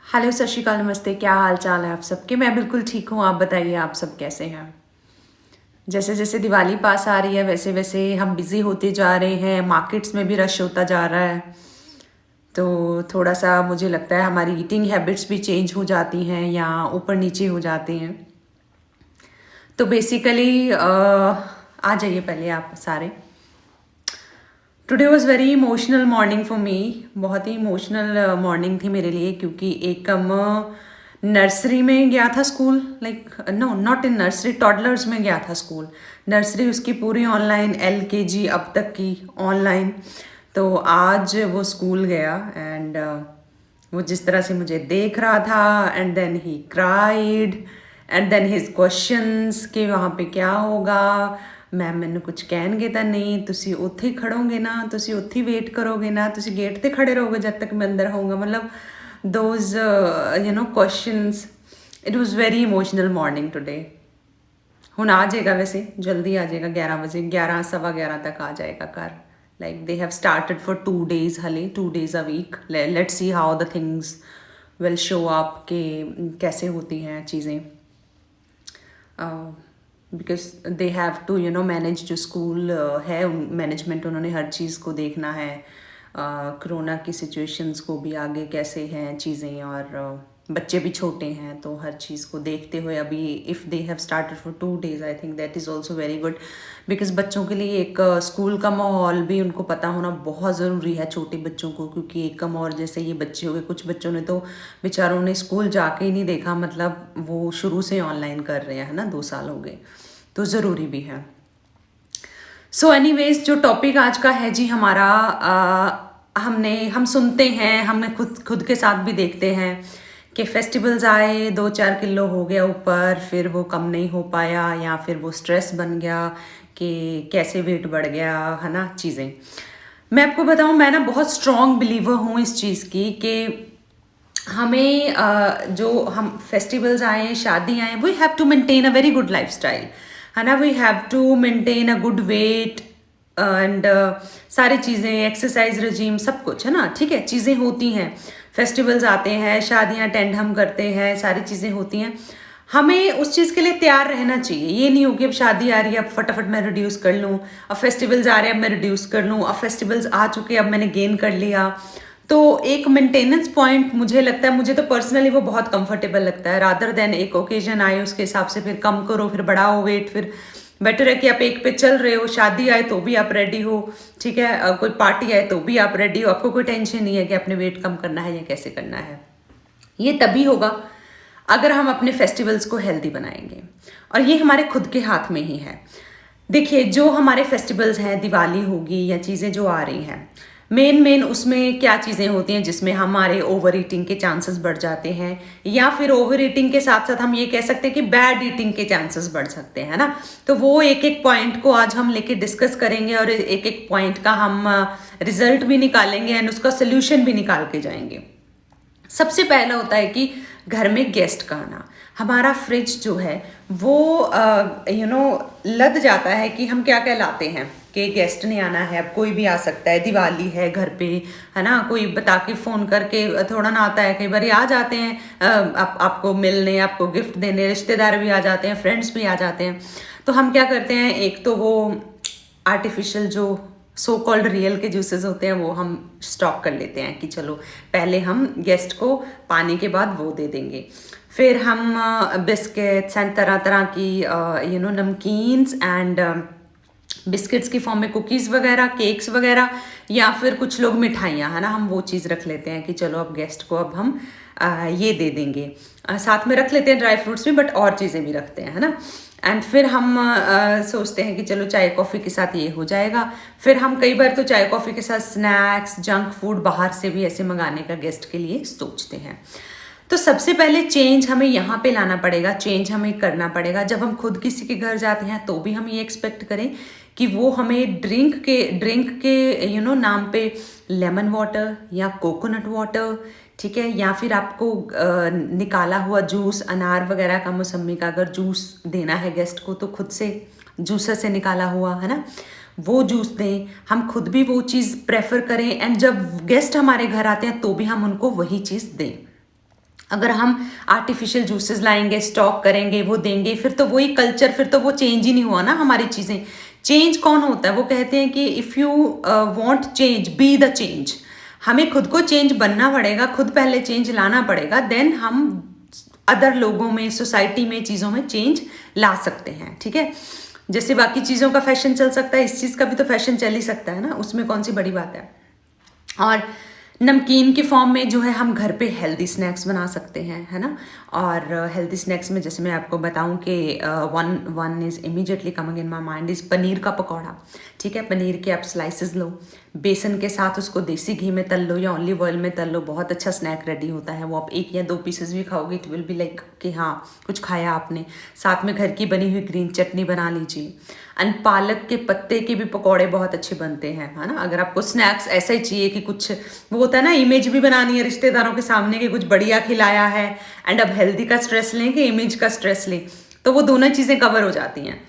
Hello, सत श्री अकाल, नमस्ते। क्या हाल चाल है आप सबके? मैं बिल्कुल ठीक हूँ। आप बताइए, आप सब कैसे हैं? जैसे जैसे दिवाली पास आ रही है वैसे वैसे हम बिज़ी होते जा रहे हैं। मार्केट्स में भी रश होता जा रहा है। तो थोड़ा सा मुझे लगता है हमारी ईटिंग हैबिट्स भी चेंज हो जाती हैं या ऊपर नीचे हो जाती हैं। तो बेसिकली आ जाइए पहले आप सारे। Today was very emotional morning for me. बहुत ही इमोशनल मॉर्निंग थी मेरे लिए, क्योंकि एकम नर्सरी में गया था school. Like no, not in nursery, toddlers में गया था स्कूल। नर्सरी उसकी पूरी ऑनलाइन, LKG अब तक की ऑनलाइन। तो आज वो स्कूल गया एंड वो जिस तरह से मुझे देख रहा था and then he cried and then his questions कि वहाँ पे क्या होगा। मैम ਮੈਨੂੰ ਕੁਝ ਕਹਿਣਗੇ ਤਾਂ ਨਹੀਂ, ਤੁਸੀਂ ਉੱਥੇ ਹੀ ਖੜੋਗੇ ਨਾ, ਤੁਸੀਂ ਉੱਥੇ ਹੀ ਵੇਟ ਕਰੋਗੇ ਨਾ, ਤੁਸੀਂ ਗੇਟ ਤੇ ਖੜੇ ਰਹੋਗੇ ਜਦ ਤੱਕ ਮੈਂ ਅੰਦਰ ਹੋਊਂਗਾ। ਮਤਲਬ those questions. It was very emotional morning today. ਹੁਣ ਆ ਜਾਏਗਾ, वैसे जल्दी आ जाएगा, 11 बजे, 11 सवा 11 तक आ जाएगा घर। Like they have started for 2 days, हले 2 days a week। Let's see how the things will show up कि कैसे होती हैं चीज़ें। Because they have to manage. जो स्कूल है, मैनेजमेंट, उन्होंने हर चीज़ को देखना है। कोरोना की सिचुएशंस को भी आगे कैसे हैं चीज़ें, और बच्चे भी छोटे हैं, तो हर चीज़ को देखते हुए अभी if they have started for 2 days, I think that is also very good. Because बच्चों के लिए एक स्कूल का माहौल भी उनको पता होना बहुत ज़रूरी है, छोटे बच्चों को। क्योंकि एकम और जैसे ये बच्चे हो गए, कुछ बच्चों ने तो बेचारों ने स्कूल जाके ही नहीं देखा, मतलब वो शुरू से ऑनलाइन कर रहे हैं, है ना, 2 साल हो गए, तो ज़रूरी भी है। सो एनीवेज, जो टॉपिक आज का है जी हमारा, हम सुनते हैं, हमने खुद के साथ भी देखते हैं कि फेस्टिवल्स आए, 2-4 किलो हो गया ऊपर, फिर वो कम नहीं हो पाया, या फिर वो स्ट्रेस बन गया कि कैसे वेट बढ़ गया, है ना, चीज़ें। मैं आपको बताऊं, मैं ना बहुत स्ट्रॉन्ग बिलीवर हूँ इस चीज़ की कि हमें जो हम फेस्टिवल्स आए, शादी आए, we have to maintain a very good lifestyle, है ना। We have to maintain a good weight and सारी चीज़ें, एक्सरसाइज रजीम, सब कुछ, है ना। ठीक है, चीज़ें होती हैं, फेस्टिवल्स आते हैं, शादियाँ अटेंड हम करते हैं, सारी चीज़ें होती हैं। हमें उस चीज़ के लिए तैयार रहना चाहिए। ये नहीं हो कि अब शादी आ रही है, अब फटाफट मैं रिड्यूस कर लूँ, अब फेस्टिवल्स आ रहे हैं, अब मैं रिड्यूस कर लूँ, अब फेस्टिवल्स आ चुके, अब मैंने गेन कर लिया। तो एक मेंटेनेंस पॉइंट मुझे लगता है, मुझे तो पर्सनली वो बहुत कंफर्टेबल लगता है, रादर देन एक ओकेजन आए उसके हिसाब से फिर कम करो, फिर बढ़ाओ वेट। फिर बेटर है कि आप एक पे चल रहे हो, शादी आए तो भी आप रेडी हो, ठीक है, कोई पार्टी आए तो भी आप रेडी हो, आपको कोई टेंशन नहीं है कि आपने वेट कम करना है या कैसे करना है। ये तभी होगा अगर हम अपने फेस्टिवल्स को हेल्दी बनाएंगे, और ये हमारे खुद के हाथ में ही है। देखिए, जो हमारे फेस्टिवल्स हैं, दिवाली होगी या चीज़ें जो आ रही हैं, मेन उसमें क्या चीज़ें होती हैं जिसमें हमारे ओवर ईटिंग के चांसेस बढ़ जाते हैं, या फिर ओवर ईटिंग के साथ साथ हम ये कह सकते हैं कि बैड ईटिंग के चांसेस बढ़ सकते हैं, ना। तो वो एक एक पॉइंट को आज हम लेके डिस्कस करेंगे, और एक एक पॉइंट का हम रिजल्ट भी निकालेंगे एंड उसका सोल्यूशन भी निकाल के जाएंगे। सबसे पहला होता है कि घर में गेस्ट का आना। हमारा फ्रिज जो है वो लद जाता है कि हम क्या क्या लाते हैं कि गेस्ट ने आना है, अब कोई भी आ सकता है, दिवाली है घर पे, है ना, कोई बता के फ़ोन करके थोड़ा ना आता है, कई बार आ जाते हैं आपको मिलने, आपको गिफ्ट देने, रिश्तेदार भी आ जाते हैं, फ्रेंड्स भी आ जाते हैं। तो हम क्या करते हैं, एक तो वो आर्टिफिशियल जो सो कॉल्ड रियल के जूसेस होते हैं वो हम स्टॉक कर लेते हैं कि चलो पहले हम गेस्ट को पानी के बाद वो दे देंगे। फिर हम बिस्किट्स एंड तरह तरह की नमकीन्स एंड बिस्किट्स की फॉर्म में कुकीज़ वगैरह, केक्स वगैरह, या फिर कुछ लोग मिठाइयाँ, है ना, हम वो चीज़ रख लेते हैं कि चलो अब गेस्ट को अब हम ये दे देंगे। साथ में रख लेते हैं ड्राई फ्रूट्स भी, बट और चीज़ें भी रखते हैं, है ना। एंड फिर हम सोचते हैं कि चलो चाय कॉफ़ी के साथ ये हो जाएगा। फिर हम कई बार तो चाय कॉफ़ी के साथ स्नैक्स, जंक फूड बाहर से भी ऐसे मंगाने का गेस्ट के लिए सोचते हैं। तो सबसे पहले चेंज हमें यहाँ पे लाना पड़ेगा, चेंज हमें करना पड़ेगा। जब हम खुद किसी के घर जाते हैं तो भी हम ये एक्सपेक्ट करें कि वो हमें ड्रिंक के नाम पे लेमन वाटर या कोकोनट वाटर, ठीक है, या फिर आपको निकाला हुआ जूस, अनार वगैरह का, मौसमी का अगर जूस देना है गेस्ट को तो खुद से जूसर से निकाला हुआ, है ना, वो जूस दें। हम खुद भी वो चीज़ प्रेफर करें, एंड जब गेस्ट हमारे घर आते हैं तो भी हम उनको वही चीज़ दें। अगर हम आर्टिफिशियल जूसेस लाएंगे, स्टॉक करेंगे, वो देंगे, फिर तो वही कल्चर, फिर तो वो चेंज ही नहीं हुआ ना हमारी चीज़ें। चेंज कौन होता है? वो कहते हैं कि if you want change, B the change. हमें खुद को चेंज बनना पड़ेगा, खुद पहले चेंज लाना पड़ेगा, देन हम अदर लोगों में, सोसाइटी में, चीज़ों में चेंज ला सकते हैं। ठीक है, जैसे बाकी चीज़ों का फैशन चल सकता है, इस चीज़ का भी तो फैशन चल ही सकता है ना, उसमें कौन सी बड़ी बात है। और नमकीन के फॉर्म में जो है हम घर पे हेल्दी स्नैक्स बना सकते हैं, है ना। और हेल्दी स्नैक्स में जैसे मैं आपको बताऊं कि one is immediately coming in my mind is paneer का पकौड़ा। ठीक है, पनीर के आप स्लाइसेस लो, बेसन के साथ उसको देसी घी में तल लो या ऑलिव ऑयल में तल लो, बहुत अच्छा स्नैक रेडी होता है वो। आप 1 या 2 पीसेस भी खाओगे, इट विल बी लाइक कि हाँ कुछ खाया आपने। साथ में घर की बनी हुई ग्रीन चटनी बना लीजिए। एंड पालक के पत्ते के भी पकौड़े बहुत अच्छे बनते हैं, है ना। अगर आपको स्नैक्स ऐसा ही चाहिए कि कुछ वो होता है ना, इमेज भी बनानी है रिश्तेदारों के सामने कि कुछ बढ़िया खिलाया है, एंड अब हेल्दी का स्ट्रेस लें कि इमेज का स्ट्रेस लें, तो वो दोनों चीज़ें कवर हो जाती हैं।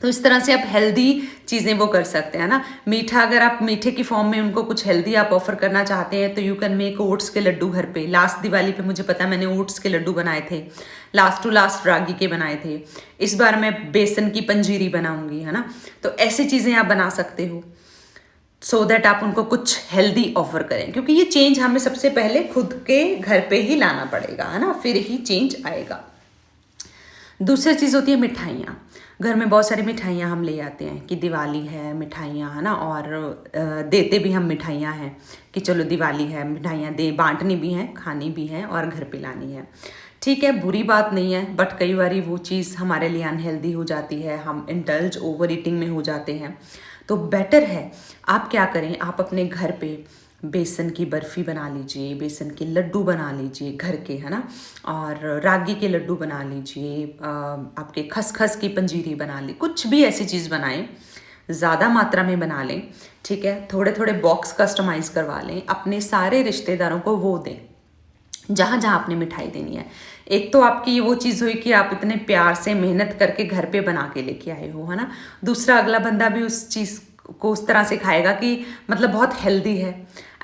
तो इस तरह से आप हेल्दी चीज़ें वो कर सकते हैं ना। मीठा, अगर आप मीठे की फॉर्म में उनको कुछ हेल्दी आप ऑफर करना चाहते हैं तो यू कैन मेक ओट्स के लड्डू घर पे। लास्ट दिवाली पे मुझे पता है मैंने ओट्स के लड्डू बनाए थे, लास्ट टू लास्ट रागी के बनाए थे। इस बार मैं बेसन की पंजीरी बनाऊंगी, है ना। तो ऐसी चीज़ें आप बना सकते हो सो दैट आप उनको कुछ हेल्दी ऑफर करें, क्योंकि ये चेंज हमें सबसे पहले खुद के घर पे ही लाना पड़ेगा, है ना, फिर ही चेंज आएगा। दूसरी चीज़ होती है मिठाइयाँ। घर में बहुत सारी मिठाइयाँ हम ले आते हैं कि दिवाली है, मिठाइयाँ, है ना। और देते भी हम मिठाइयाँ हैं कि चलो दिवाली है, मिठाइयाँ दे, बांटनी भी हैं, खानी भी हैं और घर पे लानी है। ठीक है, बुरी बात नहीं है, बट कई बार वो चीज़ हमारे लिए अनहेल्दी हो जाती है, हम इंडल्ज ओवर ईटिंग में हो जाते हैं। तो बेटर है आप क्या करें, आप अपने घर पे बेसन की बर्फ़ी बना लीजिए, बेसन के लड्डू बना लीजिए घर के, है ना। और रागी के लड्डू बना लीजिए, आपके खसखस की पंजीरी बना ली, कुछ भी ऐसी चीज़ बनाएं, ज़्यादा मात्रा में बना लें। ठीक है, थोड़े थोड़े बॉक्स कस्टमाइज़ करवा लें, अपने सारे रिश्तेदारों को वो दें जहाँ जहाँ आपने मिठाई देनी है। एक तो आपकी वो चीज़ हुई कि आप इतने प्यार से मेहनत करके घर पे बना के लेके आए हो, है ना। दूसरा, अगला बंदा भी उस चीज़ को उस तरह से खाएगा कि मतलब बहुत हेल्दी है।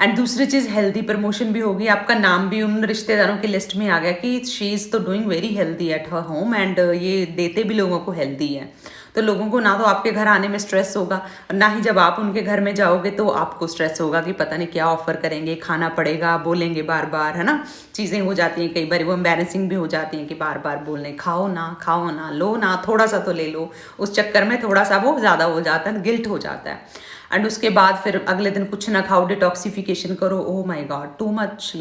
एंड दूसरी चीज़, हेल्दी प्रमोशन भी होगी, आपका नाम भी उन रिश्तेदारों की लिस्ट में आ गया कि शी इज़ तो doing very healthy at her home, and ये देते भी लोगों को हेल्दी है। तो लोगों को ना तो आपके घर आने में स्ट्रेस होगा, और ना ही जब आप उनके घर में जाओगे तो आपको स्ट्रेस होगा कि पता नहीं क्या ऑफर करेंगे, खाना पड़ेगा, बोलेंगे बार बार, है ना। चीज़ें हो जाती हैं कई बार, वो एम्बैरेसिंग भी हो जाती हैं कि बार बार बोलने, खाओ ना, लो ना, थोड़ा सा तो ले लो। उस चक्कर में थोड़ा सा वो ज़्यादा हो जाता है, गिल्ट हो जाता है। एंड उसके बाद फिर अगले दिन कुछ ना खाओ, डिटॉक्सिफिकेशन करो, oh my God, too much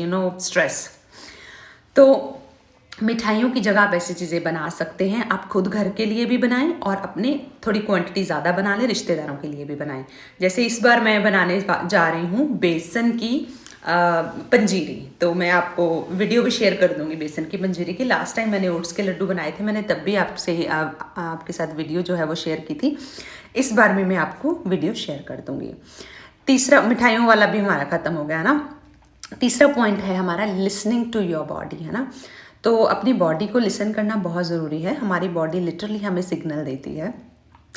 stress. तो मिठाइयों की जगह आप ऐसी चीज़ें बना सकते हैं, आप खुद घर के लिए भी बनाएं और अपने थोड़ी क्वांटिटी ज़्यादा बना लें, रिश्तेदारों के लिए भी बनाएं। जैसे इस बार मैं बनाने जा रही हूँ बेसन की पंजीरी, तो मैं आपको वीडियो भी शेयर कर दूंगी बेसन की पंजीरी की। लास्ट टाइम मैंने ओट्स के लड्डू बनाए थे, मैंने तब भी आपके साथ वीडियो जो है वो शेयर की थी। इस बार में मैं आपको वीडियो शेयर कर दूंगी। तीसरा, मिठाइयों वाला भी हमारा ख़त्म हो गया ना। तीसरा पॉइंट है हमारा लिसनिंग टू योर बॉडी, है ना। तो अपनी बॉडी को लिसन करना बहुत ज़रूरी है। हमारी बॉडी लिटरली हमें सिग्नल देती है।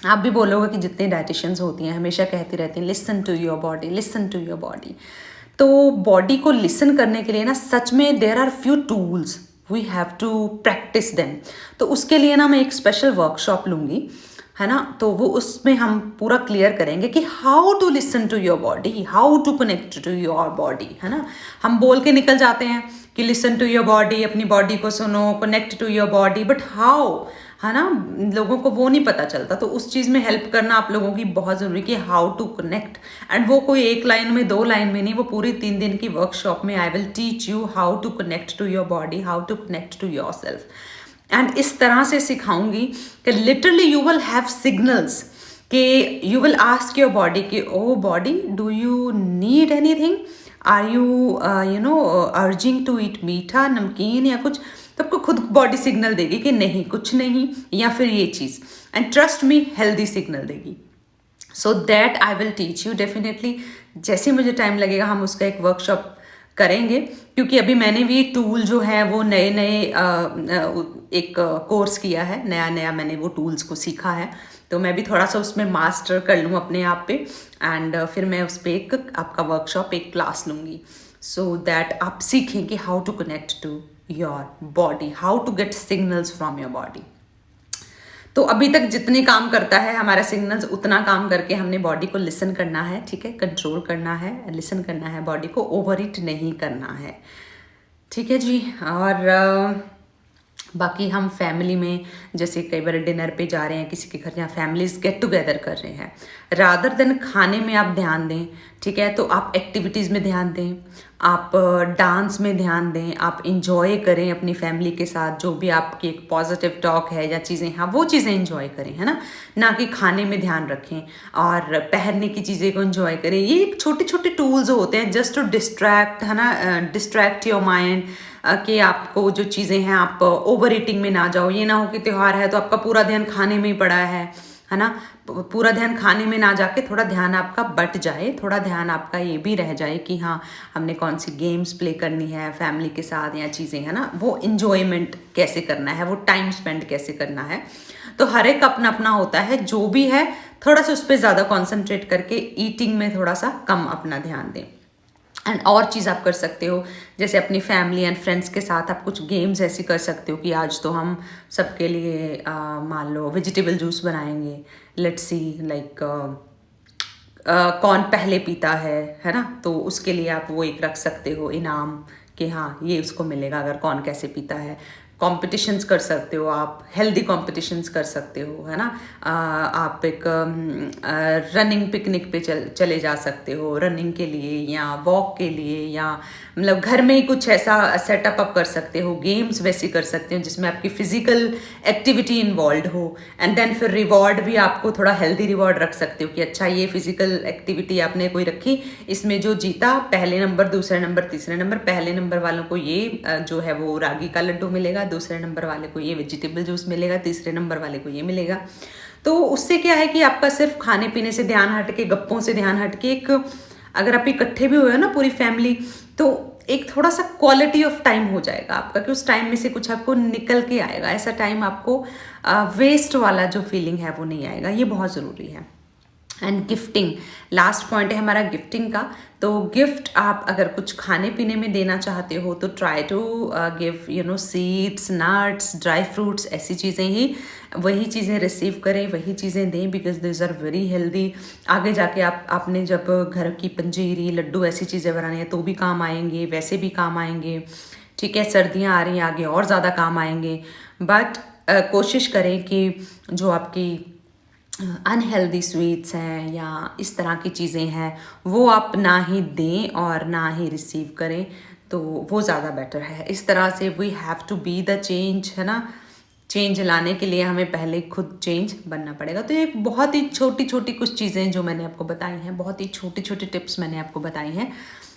आप भी बोलोगे कि जितने डाइटिशियंस होती हैं हमेशा कहती रहती हैं listen to your body, listen to your body. तो बॉडी को लिसन करने के लिए ना सच में there are few tools, we have to practise them. तो उसके लिए ना मैं एक स्पेशल वर्कशॉप लूँगी, है ना। तो वो उसमें हम पूरा क्लियर करेंगे कि how to listen to your body, how to connect to your body, है ना। हम बोल के निकल जाते हैं कि लिसन टू योर बॉडी, अपनी बॉडी को सुनो, connect to your body, but how, है ना। लोगों को वो नहीं पता चलता। तो उस चीज़ में हेल्प करना आप लोगों की बहुत ज़रूरी कि हाउ टू कनेक्ट। एंड वो कोई 1 लाइन में 2 लाइन में नहीं, वो पूरी 3 दिन की वर्कशॉप में I will teach you how to connect to your body, how to connect to yourself. And इस तरह से सिखाऊंगी कि literally you will have signals कि you will ask your body कि oh body, do you need anything, are you urging to eat मीठा, नमकीन या कुछ। तो आपको खुद बॉडी सिग्नल देगी कि नहीं, कुछ नहीं, या फिर ये चीज़। And trust me, healthy signal देगी। So that I will teach you definitely. जैसे मुझे टाइम लगेगा हम उसका एक वर्कशॉप करेंगे, क्योंकि अभी मैंने भी टूल जो है वो नए एक कोर्स किया है, नया मैंने वो टूल्स को सीखा है। तो मैं भी थोड़ा सा उसमें मास्टर कर लूँ अपने आप पे, एंड फिर मैं उस पर एक आपका वर्कशॉप, एक क्लास लूँगी। सो दैट आप सीखें कि how to connect to your body, how to get signals from your body. तो अभी तक जितने काम करता है हमारा सिग्नल्स, उतना काम करके हमने बॉडी को लिसन करना है, ठीक है, कंट्रोल करना है, लिसन करना है, बॉडी को ओवर ईट नहीं करना है, ठीक है जी। और बाकी हम फैमिली में जैसे कई बार डिनर पे जा रहे हैं किसी के घर, जहाँ फैमिलीज गेट टुगेदर कर रहे हैं, रादर देन खाने में आप ध्यान दें, ठीक है, तो आप एक्टिविटीज़ में ध्यान दें, आप डांस में ध्यान दें, आप इंजॉय करें अपनी फैमिली के साथ, जो भी आपकी एक पॉजिटिव टॉक है या चीज़ें, हाँ वो चीज़ें इंजॉय करें, है ना, ना कि खाने में ध्यान रखें और पहनने की चीज़ें को इंजॉय करें। ये एक छोटे छोटे टूल्स होते हैं जस्ट टू डिस्ट्रैक्ट, है ना, डिस्ट्रैक्ट योर माइंड, कि आपको जो चीज़ें हैं आप ओवर ईटिंग में ना जाओ। ये ना हो कि त्यौहार है तो आपका पूरा ध्यान खाने में ही पड़ा है ना, पूरा ध्यान खाने में ना जाके थोड़ा ध्यान आपका बट जाए, थोड़ा ध्यान आपका ये भी रह जाए कि हाँ हमने कौन सी गेम्स प्ले करनी है फैमिली के साथ या चीज़ें, है ना, वो इन्जॉयमेंट कैसे करना है, वो टाइम स्पेंड कैसे करना है। तो हर एक अपना अपना होता है, जो भी है थोड़ा सा उस पर ज़्यादा कॉन्सेंट्रेट करके ईटिंग में थोड़ा सा कम अपना ध्यान दें। एंड और चीज़ आप कर सकते हो, जैसे अपनी फैमिली एंड फ्रेंड्स के साथ आप कुछ गेम्स ऐसी कर सकते हो कि आज तो हम सबके लिए मान लो वेजिटेबल जूस बनाएंगे, लेट्स सी लाइक कौन पहले पीता है ना, तो उसके लिए आप वो एक रख सकते हो इनाम कि हाँ ये उसको मिलेगा अगर कौन कैसे पीता है। कॉम्पिटिशन्स कर सकते हो आप, हेल्दी कॉम्पिटिशन्स कर सकते हो, है ना, आप एक रनिंग पिकनिक पे चले जा सकते हो रनिंग के लिए या वॉक के लिए, या मतलब घर में ही कुछ ऐसा सेटअप आप कर सकते हो, गेम्स वैसे कर सकते हो जिसमें आपकी फिजिकल एक्टिविटी इन्वॉल्व हो। एंड देन फिर रिवॉर्ड भी आपको थोड़ा हेल्दी रिवॉर्ड रख सकते हो कि अच्छा ये फिजिकल एक्टिविटी आपने कोई रखी, इसमें जो जीता पहले नंबर, दूसरे नंबर, तीसरे नंबर, पहले नंबर वालों को ये जो है वो रागी का लड्डू मिलेगा, दूसरे नंबर वाले को ये वेजिटेबल जूस मिलेगा, तीसरे नंबर वाले को ये मिलेगा। तो उससे क्या है कि आपका सिर्फ खाने पीने से ध्यान हट के, गप्पों से ध्यान हट के, एक अगर आप इकट्ठे भी हुए हो ना पूरी फैमिली, तो एक थोड़ा सा क्वालिटी ऑफ टाइम हो जाएगा आपका, कि उस टाइम में से कुछ आपको निकल के आएगा, ऐसा टाइम आपको वेस्ट वाला जो फीलिंग है वो नहीं आएगा। ये बहुत ज़रूरी है। एंड गिफ्टिंग, लास्ट पॉइंट है हमारा गिफ्टिंग का। तो गिफ्ट आप अगर कुछ खाने पीने में देना चाहते हो तो try to give seeds, nuts, dry fruits, ऐसी चीज़ें ही, वही चीज़ें रिसीव करें, वही चीज़ें दें, because this are very healthy. आगे जाके आपने जब घर की पंजीरी, लड्डू, ऐसी चीज़ें बनानी है तो भी काम आएंगे, वैसे भी काम आएंगे, ठीक है। सर्दियाँ आ रही हैं, आगे और ज़्यादा काम आएंगे। बट कोशिश करें कि जो आपकी अनहेल्दी स्वीट्स हैं या इस तरह की चीज़ें हैं वो आप ना ही दें और ना ही रिसीव करें, तो वो ज़्यादा बेटर है। इस तरह से we have to be the change, है ना। चेंज लाने के लिए हमें पहले खुद चेंज बनना पड़ेगा। तो ये एक बहुत ही छोटी छोटी कुछ चीज़ें जो मैंने आपको बताई हैं, बहुत ही छोटी छोटी टिप्स मैंने आपको बताई हैं,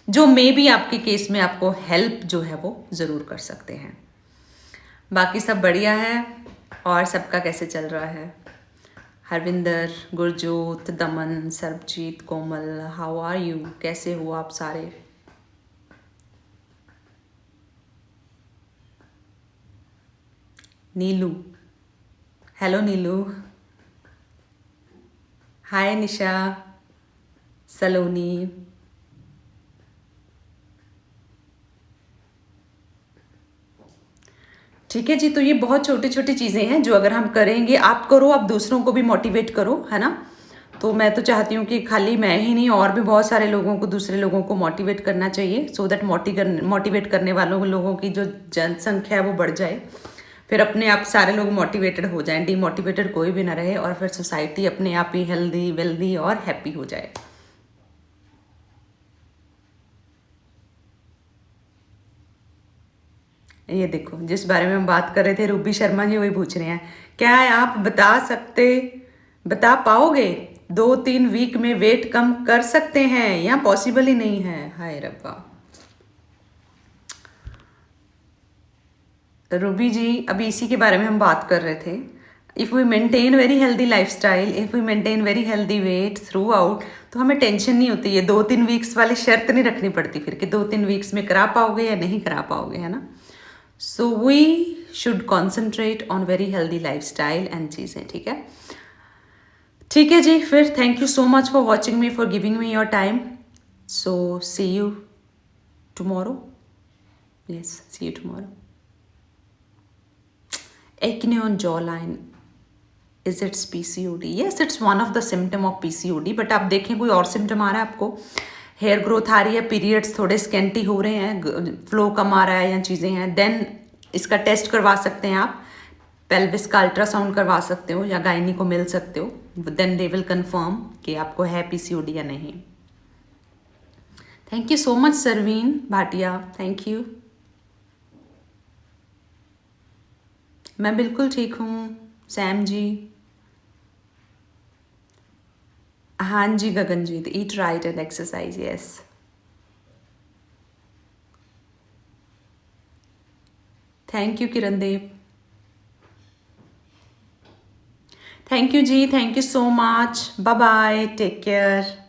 जो मे बी आपके केस में आपको हेल्प जो है वो ज़रूर कर सकते हैं। बाकी सब बढ़िया है। और सबका कैसे चल रहा है? हरविंदर, गुरजोत, दमन, सरबजीत, कोमल, हाउ आर यू? कैसे हो आप सारे? नीलू, हेलो नीलू, हाय निशा, सलोनी, ठीक है जी। तो ये बहुत छोटी छोटी चीज़ें हैं जो अगर हम करेंगे, आप करो, आप दूसरों को भी मोटिवेट करो, है ना। तो मैं तो चाहती हूँ कि खाली मैं ही नहीं, और भी बहुत सारे लोगों को, दूसरे लोगों को मोटिवेट करना चाहिए, सो दैट मोटिवेट करने वालों लोगों की जो जनसंख्या है वो बढ़ जाए, फिर अपने आप सारे लोग मोटिवेटेड हो जाएं, डीमोटिवेटेड कोई भी ना रहे, और फिर सोसाइटी अपने आप ही हेल्दी, वेल्दी और हैप्पी हो जाए। ये देखो, जिस बारे में हम बात कर रहे थे, रूबी शर्मा जी वही पूछ रहे हैं, क्या है आप बता पाओगे 2-3 वीक में वेट कम कर सकते हैं या पॉसिबल ही नहीं है? हाय रब्बा। रूबी जी, अभी इसी के बारे में हम बात कर रहे थे। If we maintain very healthy lifestyle, if we maintain very healthy weight throughout, तो हमें टेंशन नहीं होती। ये 2-3 वीक्स वाली शर्त नहीं रखनी पड़ती फिर कि 2-3 वीक्स में करा पाओगे या नहीं करा पाओगे, है ना। So we should concentrate on very healthy lifestyle and चीज़ें, ठीक है। ठीक है जी, फिर thank you so much for watching me, for giving me your time. So see you tomorrow. Yes, see you tomorrow. Acne on jawline. Is it PCOD? Yes, it's one of the symptom of PCOD. But आप देखें कोई और symptom आ रहा है आपको, hair growth आ रही है, periods थोड़े स्केंटी हो रहे हैं, फ्लो कम आ रहा है या चीज़ें हैं, देन इसका टेस्ट करवा सकते हैं आप, पेल्विस का अल्ट्रासाउंड करवा सकते हो या गायनी को मिल सकते हो, देन दे विल कंफर्म कि आपको है PCOD या नहीं. Thank you so much Sarveen Bhatia, thank you. मैं बिल्कुल ठीक हूँ सैम जी. हाँ जी Gaganjeet, eat right and exercise. Yes, thank you Kirandev. Thank you जी, thank you so much. Bye bye, take care.